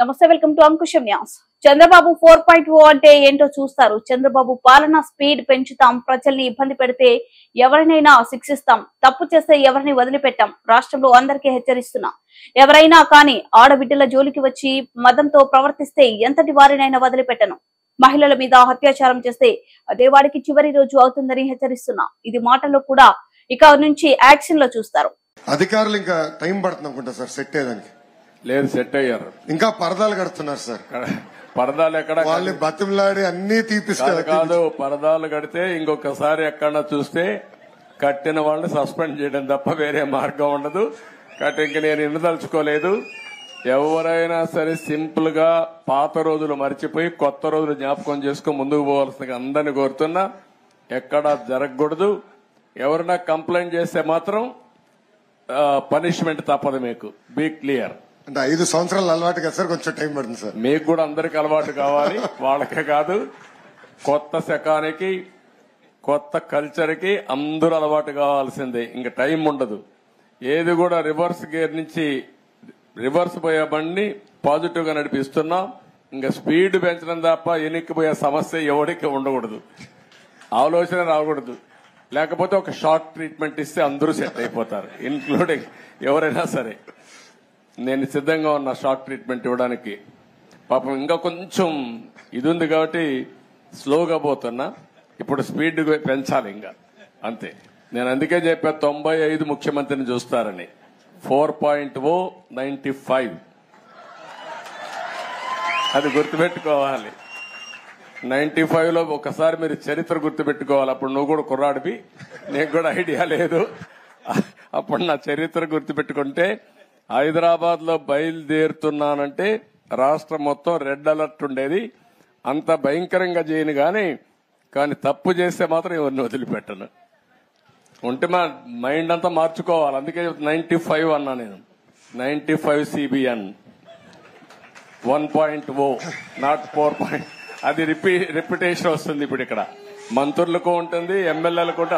నమస్తే, welcome to Ankusam news. Chandrababu 4.0 అంటే ఏంటో చూస్తారు. చంద్రబాబు పాలన స్పీడ్ పెంచుతాం, ప్రజల్ని ఇబ్బంది పెడితే ఎవరినైనా శిక్షిస్తాం, తప్పు చేస్తే ఎవరిని వదిలిపెట్టాం, రాష్ట్రంలో అందరికీ హెచ్చరిస్తున్నాం. ఎవరైనా కానీ ఆడబిడ్డల జోలికి వచ్చి మదంతో ప్రవర్తిస్తే ఎంతటి వారినైనా వదిలిపెట్టను. మహిళల మీద అత్యాచారం చేస్తే అదే వాడికి చివరి రోజు అవుతుందని హెచ్చరిస్తున్నా. ఇది మాటల్లో కూడా ఇక నుంచి యాక్షన్ లో చూస్తారు. అధికారులు ఇంకా టైం పడుతుంది అనుకుంటా సార్ సెట్ అయ్యేదానికి. లేదు, సెట్ అయ్యారు. ఇంకా పరదాలు కడుతున్నారు సార్. పరదాలు ఎక్కడ వాళ్ళు బతిమలాడి అన్ని తీపిస్తారు కాదు. పరదాలు కడితే ఇంకొకసారి ఎక్కడన్నా చూస్తే కట్టిన వాళ్ళని సస్పెండ్ చేయడం తప్ప వేరే మార్గం ఉండదు. కాబట్టి ఇంక నేను ఇండదలుచుకోలేదు. ఎవరైనా సరే సింపుల్ గా పాత రోజులు మర్చిపోయి కొత్త రోజులు జ్ఞాపకం చేసుకుని ముందుకు పోవాల్సిన అందరిని కోరుతున్నా. ఎక్కడా జరగకూడదు. ఎవరైనా కంప్లైంట్ చేస్తే మాత్రం పనిష్మెంట్ తప్పదు. మీకు బీ క్లియర్. అంటే 5 సంవత్సరాలు అలవాటు కదా సార్, కొంచెం టైం పడుతుంది సార్. మీకు కూడా అందరికి అలవాటు కావాలి, వాళ్ళకే కాదు. కొత్త శకానికి కొత్త కల్చర్ కి అందరూ అలవాటు కావాల్సిందే. ఇంకా టైం ఉండదు. ఏది కూడా రివర్స్ గేర్ నుంచి రివర్స్ పోయే బండిని పాజిటివ్ గా నడిపిస్తున్నాం. ఇంకా స్పీడ్ పెంచడం తప్ప ఎనిక్కిపోయే సమస్య ఎవరికి ఉండకూడదు. ఆలోచన రాకూడదు. లేకపోతే ఒక షార్ట్ ట్రీట్మెంట్ ఇస్తే అందరూ సెట్ అయిపోతారు, ఇన్క్లూడింగ్ ఎవరైనా సరే. నేను సిద్ధంగా ఉన్నా షార్ట్ ట్రీట్మెంట్ ఇవ్వడానికి. పాపం ఇంకా కొంచెం ఇది ఉంది కాబట్టి స్లోగా పోతున్నా. ఇప్పుడు స్పీడ్ పెంచాలి ఇంకా, అంతే. నేను అందుకే చెప్పా 95 ముఖ్యమంత్రిని చూస్తారని. 4.0 95 అది గుర్తుపెట్టుకోవాలి. 95 లో ఒకసారి మీరు చరిత్ర గుర్తుపెట్టుకోవాలి. అప్పుడు నువ్వు కూడా కుర్రాడివి, నీకు కూడా ఐడియా లేదు. అప్పుడు నా చరిత్ర గుర్తుపెట్టుకుంటే, హైదరాబాద్ లో బయలుదేరుతున్నానంటే రాష్ట్రం మొత్తం రెడ్ అలర్ట్ ఉండేది. అంత భయంకరంగా చేయను కానీ తప్పు చేస్తే మాత్రం ఎవరిని వదిలిపెట్టను. ఉంటే మా మైండ్ అంతా మార్చుకోవాలి. అందుకే 95 అన్నా నేను. 95 CBN 1.0 నాట్ 4. అది రిపిటేషన్ వస్తుంది. ఇప్పుడు ఇక్కడ మంత్రులకు ఉంటుంది, ఎమ్మెల్యేలకు ఉంటుంది.